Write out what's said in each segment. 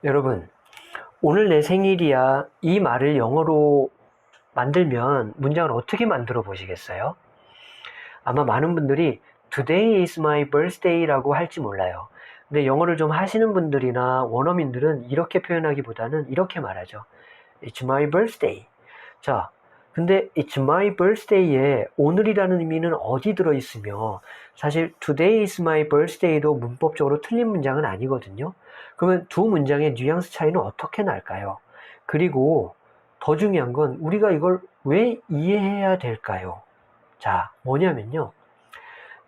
여러분, 오늘 내 생일이야. 이 말을 영어로 만들면 문장을 어떻게 만들어 보시겠어요? 아마 많은 분들이 Today is my birthday라고 할지 몰라요. 근데 영어를 좀 하시는 분들이나 원어민들은 이렇게 표현하기보다는 이렇게 말하죠. It's my birthday. 자, 근데 It's my birthday에 오늘이라는 의미는 어디 들어있으며 사실 Today is my birthday도 문법적으로 틀린 문장은 아니거든요. 그러면 두 문장의 뉘앙스 차이는 어떻게 날까요? 그리고 더 중요한 건 우리가 이걸 왜 이해해야 될까요? 자, 뭐냐면요.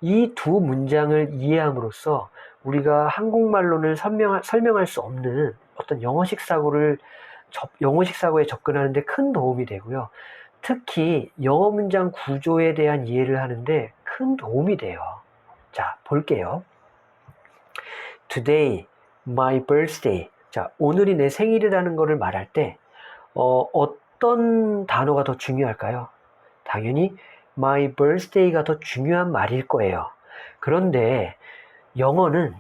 이 두 문장을 이해함으로써 우리가 한국말로는 설명할 수 없는 어떤 영어식 사고에 접근하는데 큰 도움이 되고요. 특히 영어 문장 구조에 대한 이해를 하는데 큰 도움이 돼요. 자, 볼게요. Today, my birthday. 자, 오늘이 내 생일이라는 것을 말할 때 어떤 단어가 더 중요할까요? 당연히 my birthday가 더 중요한 말일 거예요. 그런데 영어는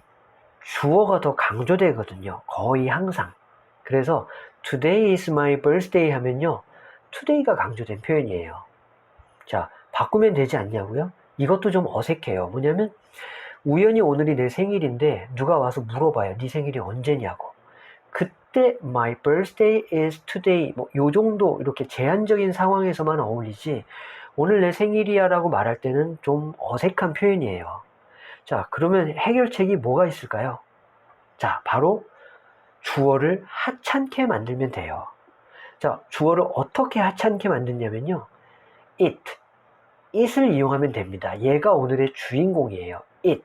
주어가 더 강조되거든요. 거의 항상. 그래서 today is my birthday 하면요. today가 강조된 표현이에요. 자, 바꾸면 되지 않냐고요? 이것도 좀 어색해요. 뭐냐면 우연히 오늘이 내 생일인데 누가 와서 물어봐요. 네 생일이 언제냐고. 그때 my birthday is today 뭐 요 정도 이렇게 제한적인 상황에서만 어울리지 오늘 내 생일이야 라고 말할 때는 좀 어색한 표현이에요. 자, 그러면 해결책이 뭐가 있을까요? 자, 바로 주어를 하찮게 만들면 돼요. 자, 주어를 어떻게 하찮게 만드냐면요. it을 이용하면 됩니다. 얘가 오늘의 주인공이에요. it.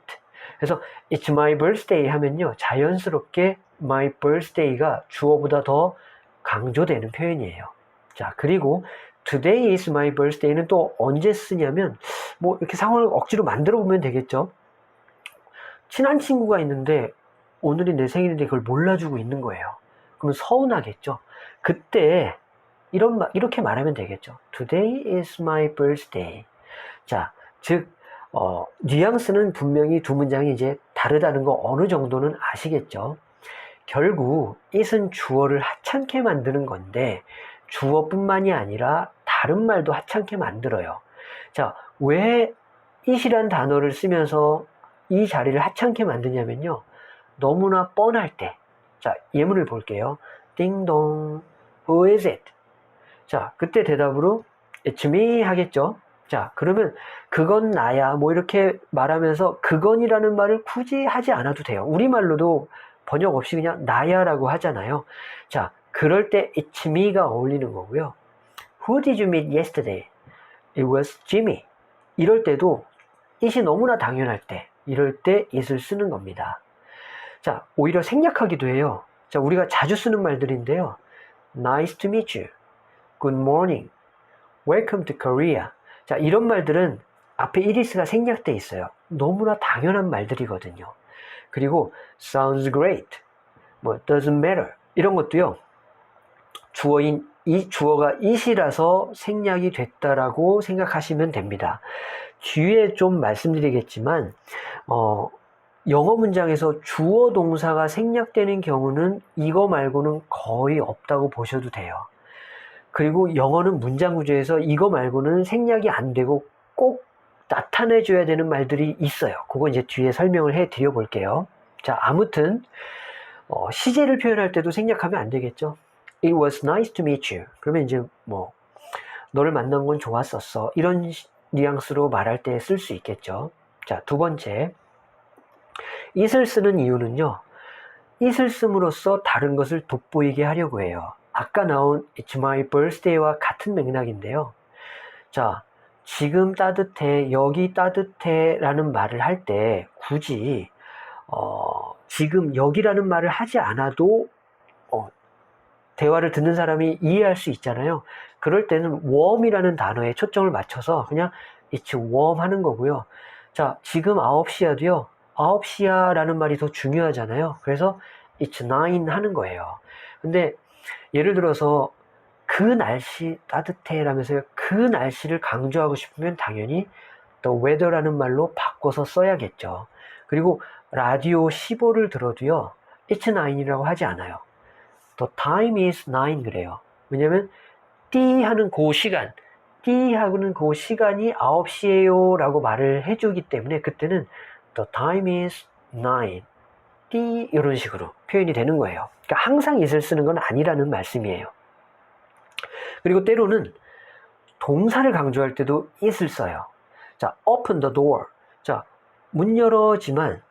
그래서 it's my birthday 하면요. 자연스럽게 my birthday가 주어보다 더 강조되는 표현이에요. 자, 그리고 today is my birthday는 또 언제 쓰냐면 뭐 이렇게 상황을 억지로 만들어 보면 되겠죠. 친한 친구가 있는데 오늘이 내 생일인데 그걸 몰라주고 있는 거예요. 그러면 서운하겠죠. 그때 이렇게 말하면 되겠죠. Today is my birthday. 자, 즉 뉘앙스는 분명히 두 문장이 이제 다르다는 거 어느 정도는 아시겠죠. 결국 it은 주어를 하찮게 만드는 건데 주어뿐만이 아니라 다른 말도 하찮게 만들어요. 자, 왜 it이란 단어를 쓰면서 이 자리를 하찮게 만드냐면요. 너무나 뻔할 때. 자, 예문을 볼게요. 띵동, who is it? 자, 그때 대답으로 it's me 하겠죠. 자, 그러면 그건 나야 뭐 이렇게 말하면서 그건이라는 말을 굳이 하지 않아도 돼요. 우리말로도 번역 없이 그냥 나야라고 하잖아요. 자, 그럴 때 it's me가 어울리는 거고요. Who did you meet yesterday? It was Jimmy. 이럴 때도 it이 너무나 당연할 때 이럴 때 it을 쓰는 겁니다. 자, 오히려 생략하기도 해요. 자, 우리가 자주 쓰는 말들인데요. Nice to meet you. Good morning. Welcome to Korea. 자, 이런 말들은 앞에 itis가 생략돼 있어요. 너무나 당연한 말들이거든요. 그리고 sounds great. 뭐 doesn't matter. 이런 것도요. 주어가 it이라서 생략이 됐다라고 생각하시면 됩니다. 뒤에 좀 말씀드리겠지만 영어 문장에서 주어 동사가 생략되는 경우는 이거 말고는 거의 없다고 보셔도 돼요. 그리고 영어는 문장 구조에서 이거 말고는 생략이 안 되고 꼭 나타내줘야 되는 말들이 있어요. 그거 이제 뒤에 설명을 해 드려 볼게요. 자, 아무튼 시제를 표현할 때도 생략하면 안 되겠죠. It was nice to meet you. 그러면 이제 뭐 너를 만난 건 좋았었어. 이런 뉘앙스로 말할 때 쓸 수 있겠죠. 자, 두 번째. it을 쓰는 이유는요. it을 씀으로써 다른 것을 돋보이게 하려고 해요. 아까 나온 It's my birthday와 같은 맥락인데요. 자, 지금 따뜻해, 여기 따뜻해 라는 말을 할 때 굳이 지금 여기라는 말을 하지 않아도 대화를 듣는 사람이 이해할 수 있잖아요. 그럴 때는 warm이라는 단어에 초점을 맞춰서 그냥 It's warm 하는 거고요. 자, 지금 9시야도요. 9시야 라는 말이 더 중요하잖아요. 그래서 It's 9 하는 거예요. 근데 예를 들어서 그 날씨 따뜻해 라면서 그 날씨를 강조하고 싶으면 당연히 the weather라는 말로 바꿔서 써야겠죠. 그리고 라디오 15를 들어도요. It's 9이라고 하지 않아요. The time is 9 그래요. 왜냐면 띠 하는 그 시간, 띠 하는 그 시간이 9시에요 라고 말을 해주기 때문에 그때는 The time is 9 띠 이런 식으로 표현이 되는 거예요. 그러니까 항상 it을 쓰는 건 아니라는 말씀이에요. 그리고 때로는 동사를 강조할 때도 it을 써요. 자, open the door. 자, 문 열어지만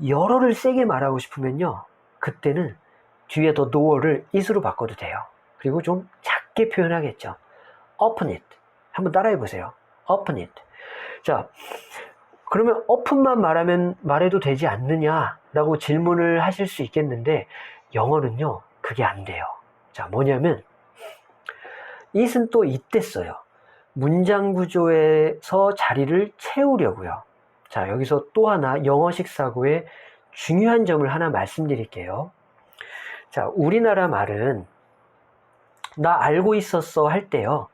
열어를 세게 말하고 싶으면요. 그때는 뒤에 the door를 it으로 바꿔도 돼요. 그리고 좀 작게 표현하겠죠. open it. 한번 따라해 보세요. open it. 자, 그러면 open만 말해도 되지 않느냐라고 질문을 하실 수 있겠는데 영어는요. 그게 안 돼요. 자, 뭐냐면 it은 또 이때 써요. 문장 구조에서 자리를 채우려고요. 자, 여기서 또 하나 영어식 사고의 중요한 점을 하나 말씀드릴게요. 자, 우리나라 말은 나 알고 있었어 할 때요.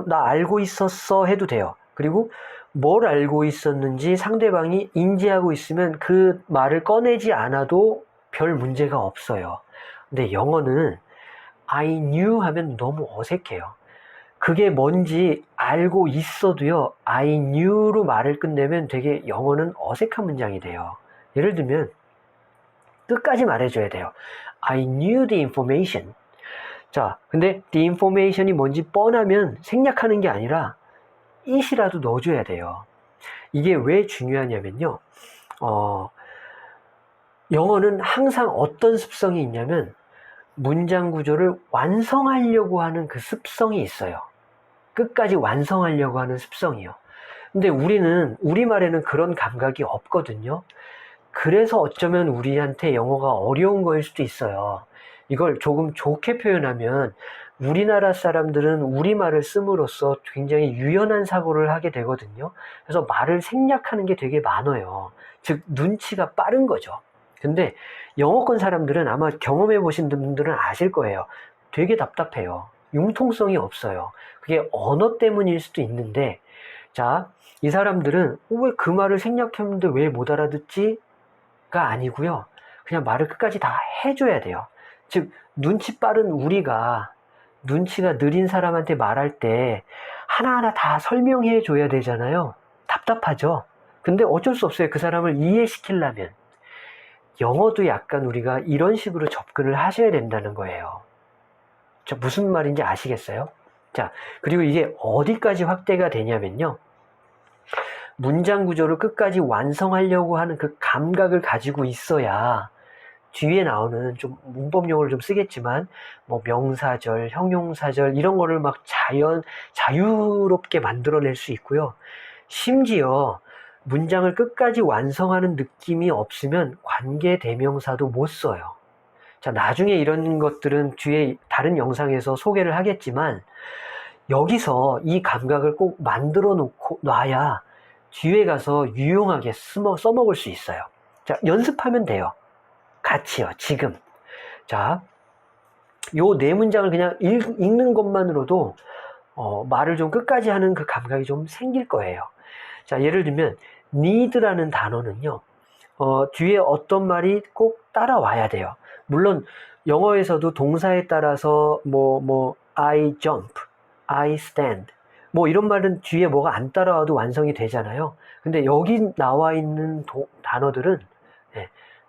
나 알고 있었어 해도 돼요. 그리고 뭘 알고 있었는지 상대방이 인지하고 있으면 그 말을 꺼내지 않아도 별 문제가 없어요. 근데 영어는 I knew 하면 너무 어색해요. 그게 뭔지 알고 있어도요. I knew로 말을 끝내면 되게 영어는 어색한 문장이 돼요. 예를 들면 끝까지 말해줘야 돼요. I knew the information. 자, 근데 the information이 뭔지 뻔하면 생략하는 게 아니라 it이라도 넣어줘야 돼요. 이게 왜 중요하냐면요. 영어는 항상 어떤 습성이 있냐면 문장 구조를 완성하려고 하는 그 습성이 있어요. 끝까지 완성하려고 하는 습성이요. 근데 우리말에는 그런 감각이 없거든요. 그래서 어쩌면 우리한테 영어가 어려운 거일 수도 있어요. 이걸 조금 좋게 표현하면 우리나라 사람들은 우리말을 씀으로써 굉장히 유연한 사고를 하게 되거든요. 그래서 말을 생략하는 게 되게 많아요. 즉 눈치가 빠른 거죠. 근데 영어권 사람들은 아마 경험해 보신 분들은 아실 거예요. 되게 답답해요. 융통성이 없어요. 그게 언어 때문일 수도 있는데 자, 이 사람들은 왜 그 말을 생략했는데 왜 못 알아듣지? 가 아니고요. 그냥 말을 끝까지 다 해줘야 돼요. 즉 눈치 빠른 우리가 눈치가 느린 사람한테 말할 때 하나하나 다 설명해 줘야 되잖아요. 답답하죠. 근데 어쩔 수 없어요. 그 사람을 이해시키려면. 영어도 약간 우리가 이런 식으로 접근을 하셔야 된다는 거예요. 저 무슨 말인지 아시겠어요? 자, 그리고 이게 어디까지 확대가 되냐면요. 문장 구조를 끝까지 완성하려고 하는 그 감각을 가지고 있어야 뒤에 나오는 좀 문법 용어를 좀 쓰겠지만 뭐 명사절, 형용사절 이런 거를 막 자유롭게 만들어낼 수 있고요. 심지어 문장을 끝까지 완성하는 느낌이 없으면 관계대명사도 못 써요. 자, 나중에 이런 것들은 뒤에 다른 영상에서 소개를 하겠지만 여기서 이 감각을 꼭 만들어 놔야 뒤에 가서 유용하게 써먹을 수 있어요. 자, 연습하면 돼요. 같이요, 지금. 자, 요 네 문장을 그냥 읽는 것만으로도 말을 좀 끝까지 하는 그 감각이 좀 생길 거예요. 자, 예를 들면 need라는 단어는요. 뒤에 어떤 말이 꼭 따라와야 돼요. 물론 영어에서도 동사에 따라서 I jump, I stand 뭐 이런 말은 뒤에 뭐가 안 따라와도 완성이 되잖아요. 근데 여기 나와 있는 단어들은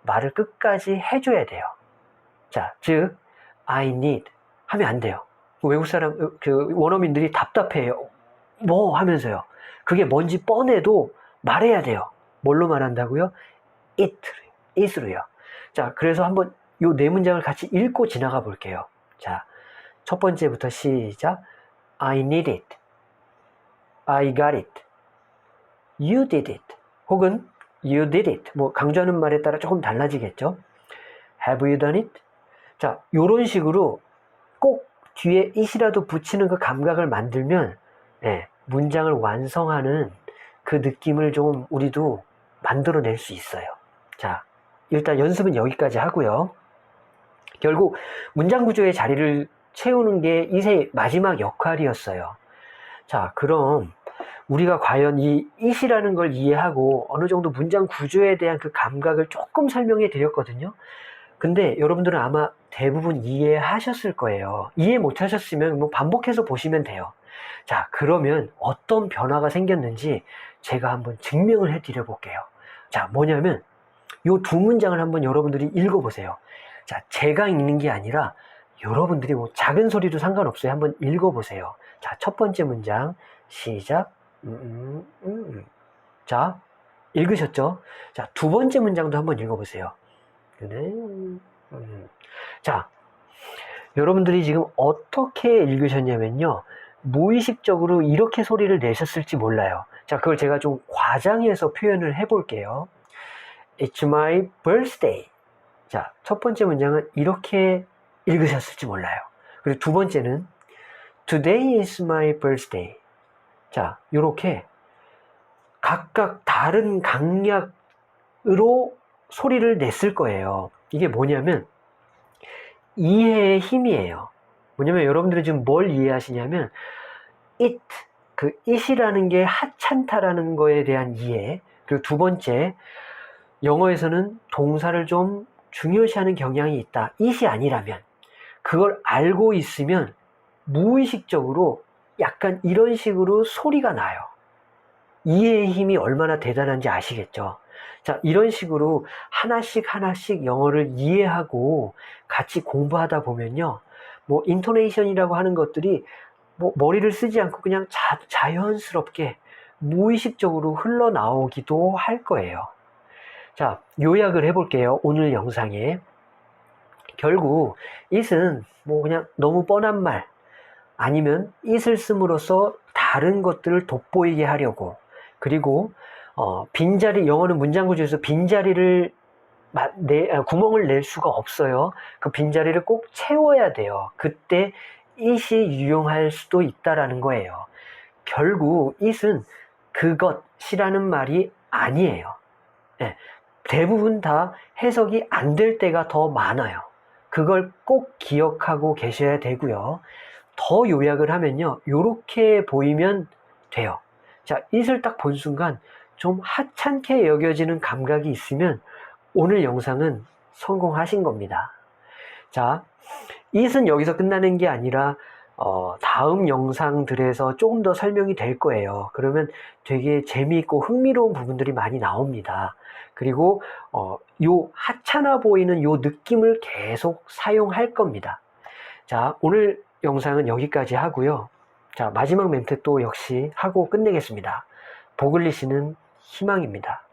말을 끝까지 해줘야 돼요. 자, 즉 I need 하면 안 돼요. 외국 사람, 원어민들이 답답해요. 뭐 하면서요. 그게 뭔지 뻔해도 말해야 돼요. 뭘로 말한다고요? it로요. 자, 그래서 한번 요 네 문장을 같이 읽고 지나가 볼게요. 자, 첫 번째부터 시작. I need it. I got it. You did it. 혹은 You did it. 뭐 강조하는 말에 따라 조금 달라지겠죠. Have you done it? 자, 요런 식으로 꼭 뒤에 it이라도 붙이는 그 감각을 만들면 문장을 완성하는 그 느낌을 좀 우리도 만들어낼 수 있어요. 자, 일단 연습은 여기까지 하고요. 결국 문장 구조의 자리를 채우는 게 it의 마지막 역할이었어요. 자, 그럼 우리가 과연 이 it이라는 걸 이해하고 어느 정도 문장 구조에 대한 그 감각을 조금 설명해 드렸거든요. 근데 여러분들은 아마 대부분 이해하셨을 거예요. 이해 못하셨으면 뭐 반복해서 보시면 돼요. 자, 그러면 어떤 변화가 생겼는지 제가 한번 증명을 해드려 볼게요. 자, 뭐냐면 이 두 문장을 한번 여러분들이 읽어보세요. 자, 제가 읽는 게 아니라 여러분들이 뭐 작은 소리도 상관없어요. 한번 읽어보세요. 자, 첫 번째 문장 시작. 자, 읽으셨죠? 자, 두 번째 문장도 한번 읽어보세요. 자, 여러분들이 지금 어떻게 읽으셨냐면요. 무의식적으로 이렇게 소리를 내셨을지 몰라요. 자, 그걸 제가 좀 과장해서 표현을 해볼게요. It's my birthday. 자, 첫 번째 문장은 이렇게 읽으셨을지 몰라요. 그리고 두 번째는 Today is my birthday. 자, 요렇게 각각 다른 강약으로 소리를 냈을 거예요. 이게 뭐냐면 이해의 힘이에요. 뭐냐면 여러분들이 지금 뭘 이해하시냐면 it, 그 it이라는 게 하찮다라는 거에 대한 이해. 그리고 두 번째, 영어에서는 동사를 좀 중요시하는 경향이 있다. it이 아니라면 그걸 알고 있으면 무의식적으로 약간 이런 식으로 소리가 나요. 이해의 힘이 얼마나 대단한지 아시겠죠? 자, 이런 식으로 하나씩 영어를 이해하고 같이 공부하다 보면요. 뭐 인토네이션이라고 하는 것들이 뭐 머리를 쓰지 않고 그냥 자연스럽게 무의식적으로 흘러나오기도 할 거예요. 자, 요약을 해볼게요. 오늘 영상에. 결국 it은 뭐 그냥 너무 뻔한 말 아니면 it을 씀으로써 다른 것들을 돋보이게 하려고, 그리고 빈자리, 영어는 문장 구조에서 빈자리를 구멍을 낼 수가 없어요. 그 빈자리를 꼭 채워야 돼요. 그때 it이 유용할 수도 있다라는 거예요. 결국 it은 그것이라는 말이 아니에요. 네, 대부분 다 해석이 안 될 때가 더 많아요. 그걸 꼭 기억하고 계셔야 되고요. 더 요약을 하면요. 요렇게 보이면 돼요. 자, it을 딱 본 순간 좀 하찮게 여겨지는 감각이 있으면 오늘 영상은 성공하신 겁니다. 자, it은 여기서 끝나는 게 아니라 다음 영상들에서 조금 더 설명이 될 거예요. 그러면 되게 재미있고 흥미로운 부분들이 많이 나옵니다. 그리고 요 하찮아 보이는 요 느낌을 계속 사용할 겁니다. 자, 오늘 영상은 여기까지 하고요. 자, 마지막 멘트 또 역시 하고 끝내겠습니다. 보글리시는 희망입니다.